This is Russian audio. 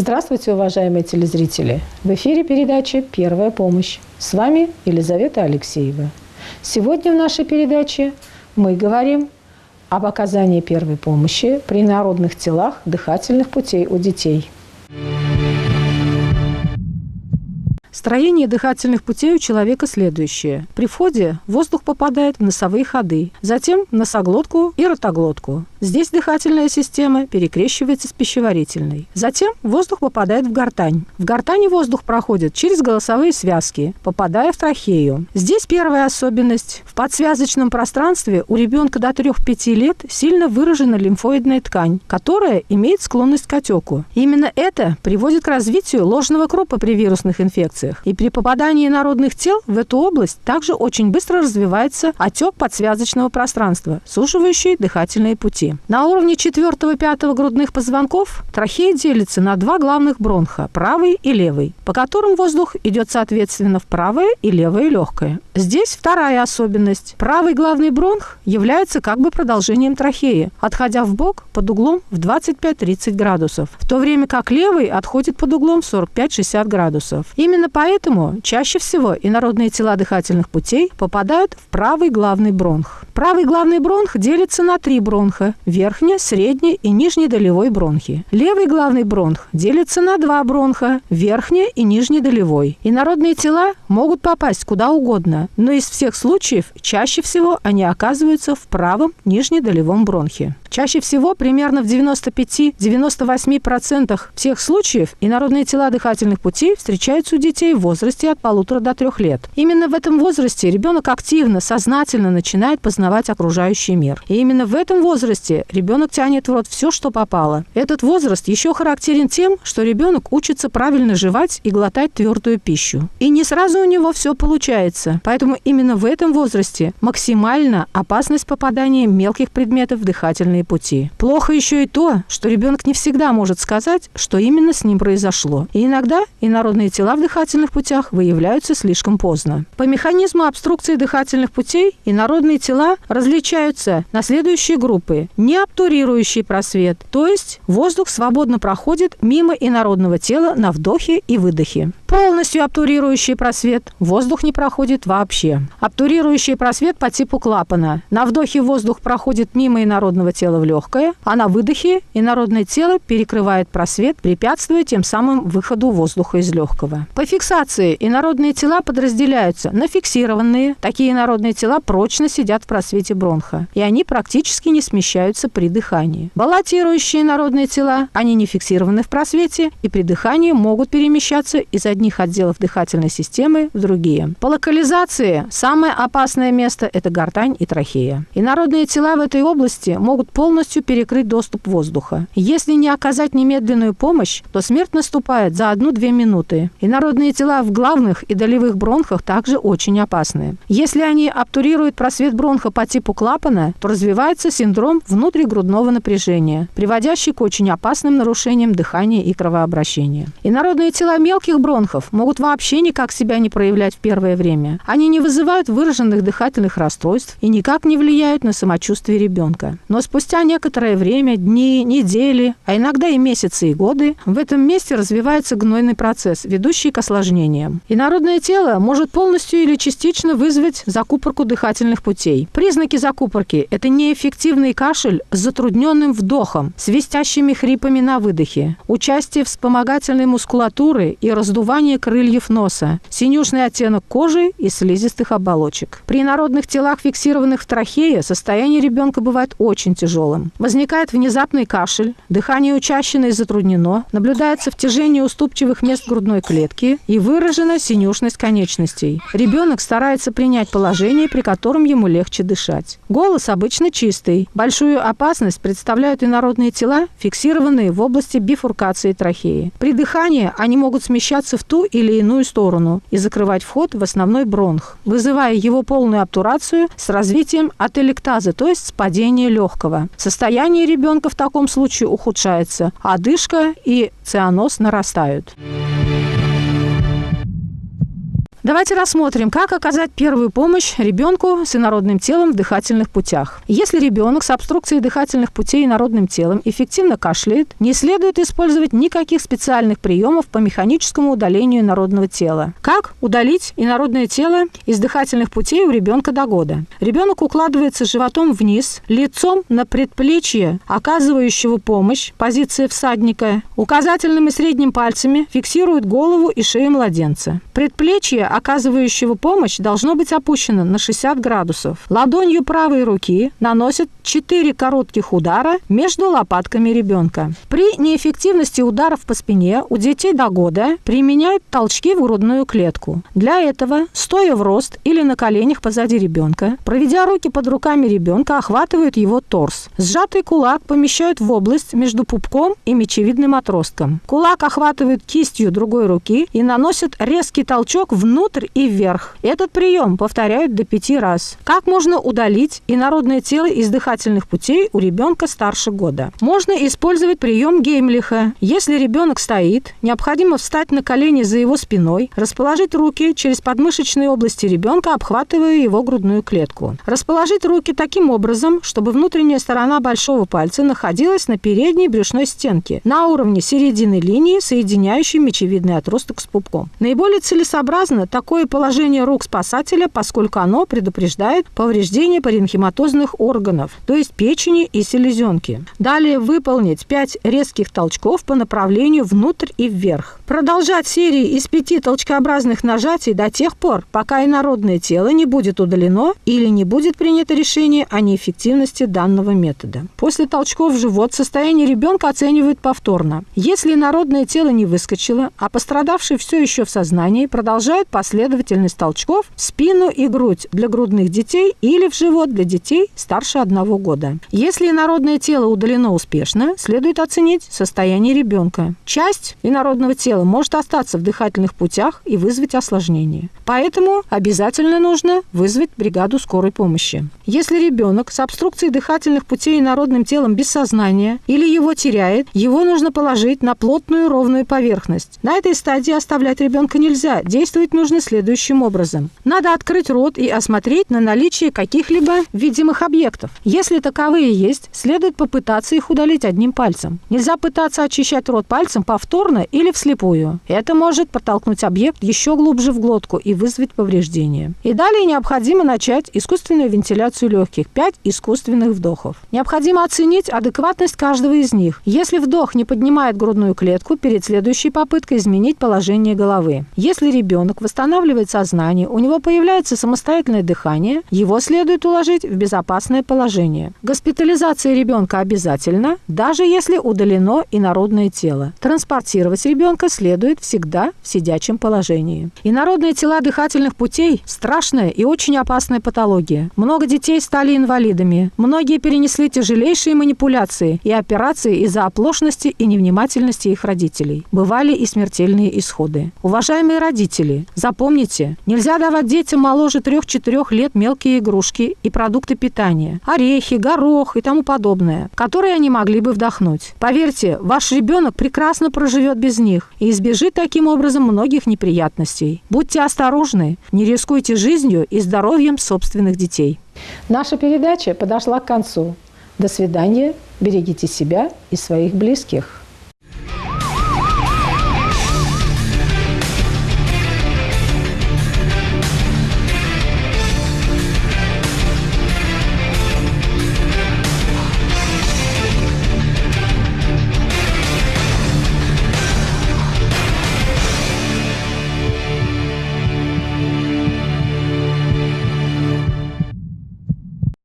Здравствуйте, уважаемые телезрители! В эфире передача «Первая помощь». С вами Елизавета Алексеева. Сегодня в нашей передаче мы говорим об оказании первой помощи при инородных телах дыхательных путей у детей. Строение дыхательных путей у человека следующее. При входе воздух попадает в носовые ходы, затем в носоглотку и ротоглотку. Здесь дыхательная система перекрещивается с пищеварительной. Затем воздух попадает в гортань. В гортани воздух проходит через голосовые связки, попадая в трахею. Здесь первая особенность. В подсвязочном пространстве у ребенка до 3-5 лет сильно выражена лимфоидная ткань, которая имеет склонность к отеку. Именно это приводит к развитию ложного крупа при вирусных инфекциях. И при попадании инородных тел в эту область также очень быстро развивается отек подсвязочного пространства, суживающий дыхательные пути. На уровне 4-5 грудных позвонков трахея делится на два главных бронха – правый и левый, по которым воздух идет соответственно в правое и левое легкое. Здесь вторая особенность. Правый главный бронх является как бы продолжением трахеи, отходя вбок под углом в 25-30 градусов, в то время как левый отходит под углом в 45-60 градусов. Именно поэтому чаще всего инородные тела дыхательных путей попадают в правый главный бронх. Правый главный бронх делится на 3 бронха – верхний, средний и нижний долевой бронхи. Левый главный бронх делится на 2 бронха – верхний и нижний долевой. Инородные тела могут попасть куда угодно, но из всех случаев чаще всего они оказываются в правом нижнедолевом бронхе. Чаще всего, примерно в 95-98% всех случаев, инородные тела дыхательных путей встречаются у детей в возрасте от 1,5 до 3 лет. Именно в этом возрасте ребенок активно, сознательно начинает познавать окружающий мир. И именно в этом возрасте ребенок тянет в рот все, что попало. Этот возраст еще характерен тем, что ребенок учится правильно жевать и глотать твердую пищу. И не сразу у него все получается. Поэтому именно в этом возрасте максимальна опасность попадания мелких предметов в дыхательные пути. Плохо еще и то, что ребенок не всегда может сказать, что именно с ним произошло. И иногда инородные тела в дыхательных путях выявляются слишком поздно. По механизму обструкции дыхательных путей инородные тела различаются на следующие группы. Необтурирующий просвет, то есть воздух свободно проходит мимо инородного тела на вдохе и выдохе. Полностью обтурирующий просвет, воздух не проходит вообще. Обтурирующий просвет по типу клапана. На вдохе воздух проходит мимо инородного тела в легкое, а на выдохе инородное тело перекрывает просвет, препятствуя тем самым выходу воздуха из легкого. По фиксации инородные тела подразделяются на фиксированные. Такие инородные тела прочно сидят в просвете бронха, и они практически не смещаются при дыхании. Баллотирующие инородные тела, они не фиксированы в просвете и при дыхании могут перемещаться из одних отделов дыхательной системы в другие. По локализации самое опасное место – это гортань и трахея. Инородные тела в этой области могут полностью перекрыть доступ воздуха. Если не оказать немедленную помощь, то смерть наступает за 1-2 минуты. Инородные тела в главных и долевых бронхах также очень опасны. Если они обтурируют просвет бронха по типу клапана, то развивается синдром внутригрудного напряжения, приводящий к очень опасным нарушениям дыхания и кровообращения. Инородные тела мелких бронхов могут вообще никак себя не проявлять в первое время. Они не вызывают выраженных дыхательных расстройств и никак не влияют на самочувствие ребенка. Но спустя некоторое время, дни, недели, а иногда и месяцы и годы, в этом месте развивается гнойный процесс, ведущий к осложнениям. Инородное тело может полностью или частично вызвать закупорку дыхательных путей. Признаки закупорки – это неэффективный кашель с затрудненным вдохом, свистящими хрипами на выдохе, участие вспомогательной мускулатуры и раздувание крыльев носа, синюшный оттенок кожи и слизистых оболочек. При инородных телах, фиксированных в трахее, состояние ребенка бывает очень тяжелым. Возникает внезапный кашель, дыхание учащено и затруднено, наблюдается втяжение уступчивых мест грудной клетки и выражена синюшность конечностей. Ребенок старается принять положение, при котором ему легче дышать. Голос обычно чистый. Большую опасность представляют инородные тела, фиксированные в области бифуркации трахеи. При дыхании они могут смещаться в ту или иную сторону и закрывать вход в основной бронх, вызывая его полную обтурацию с развитием ателектаза, то есть с падения легкого. Состояние ребенка в таком случае ухудшается, а одышка и цианоз нарастают. Давайте рассмотрим, как оказать первую помощь ребенку с инородным телом в дыхательных путях. Если ребенок с обструкцией дыхательных путей инородным телом эффективно кашляет, не следует использовать никаких специальных приемов по механическому удалению инородного тела. Как удалить инородное тело из дыхательных путей у ребенка до года? Ребенок укладывается животом вниз, лицом на предплечье оказывающего помощь, позиция всадника, указательным и средним пальцами фиксирует голову и шею младенца. Предплечье оказывающего помощь должно быть опущено на 60 градусов. Ладонью правой руки наносят 4 коротких удара между лопатками ребенка. При неэффективности ударов по спине у детей до года применяют толчки в грудную клетку. Для этого, стоя в рост или на коленях позади ребенка, проведя руки под руками ребенка, охватывают его торс. Сжатый кулак помещают в область между пупком и мечевидным отростком. Кулак охватывают кистью другой руки и наносят резкий толчок внутрь и вверх. Этот прием повторяют до 5 раз. Как можно удалить инородное тело из дыхательных путей у ребенка старше года? Можно использовать прием Геймлиха. Если ребенок стоит, необходимо встать на колени за его спиной, расположить руки через подмышечные области ребенка, обхватывая его грудную клетку. Расположить руки таким образом, чтобы внутренняя сторона большого пальца находилась на передней брюшной стенке, на уровне середины линии, соединяющей мечевидный отросток с пупком. Наиболее целесообразно такое положение рук спасателя, поскольку оно предупреждает повреждение паренхиматозных органов, то есть печени и селезенки. Далее выполнить 5 резких толчков по направлению внутрь и вверх. Продолжать серии из 5 толчкообразных нажатий до тех пор, пока инородное тело не будет удалено или не будет принято решение о неэффективности данного метода. После толчков в живот состояние ребенка оценивают повторно. Если инородное тело не выскочило, а пострадавший все еще в сознании, продолжают последовательность толчков в спину и грудь для грудных детей или в живот для детей старше 1 года. Если инородное тело удалено успешно, следует оценить состояние ребенка. Часть инородного тела может остаться в дыхательных путях и вызвать осложнение. Поэтому обязательно нужно вызвать бригаду скорой помощи. Если ребенок с обструкцией дыхательных путей инородным телом без сознания или его теряет, его нужно положить на плотную ровную поверхность. На этой стадии оставлять ребенка нельзя. Действовать нужно следующим образом. Надо открыть рот и осмотреть на наличие каких-либо видимых объектов. Если таковые есть, следует попытаться их удалить одним пальцем. Нельзя пытаться очищать рот пальцем повторно или вслепую. Это может подтолкнуть объект еще глубже в глотку и вызвать повреждение. И далее необходимо начать искусственную вентиляцию легких, 5 искусственных вдохов. Необходимо оценить адекватность каждого из них. Если вдох не поднимает грудную клетку, перед следующей попыткой изменить положение головы. Если ребенок восстанавливает сознание, у него появляется самостоятельное дыхание, его следует уложить в безопасное положение. Госпитализация ребенка обязательна, даже если удалено инородное тело. Транспортировать ребенка следует всегда в сидячем положении. Инородные тела дыхательных путей – страшная и очень опасная патология. Много детей стали инвалидами. Многие перенесли тяжелейшие манипуляции и операции из-за оплошности и невнимательности их родителей. Бывали и смертельные исходы. Уважаемые родители, запомните, нельзя давать детям моложе 3-4 лет мелкие игрушки и продукты питания, орехи, горох и тому подобное, которые они могли бы вдохнуть. Поверьте, ваш ребенок прекрасно проживет без них и избежит таким образом многих неприятностей. Будьте осторожны, не рискуйте жизнью и здоровьем собственных детей. Наша передача подошла к концу. До свидания, берегите себя и своих близких.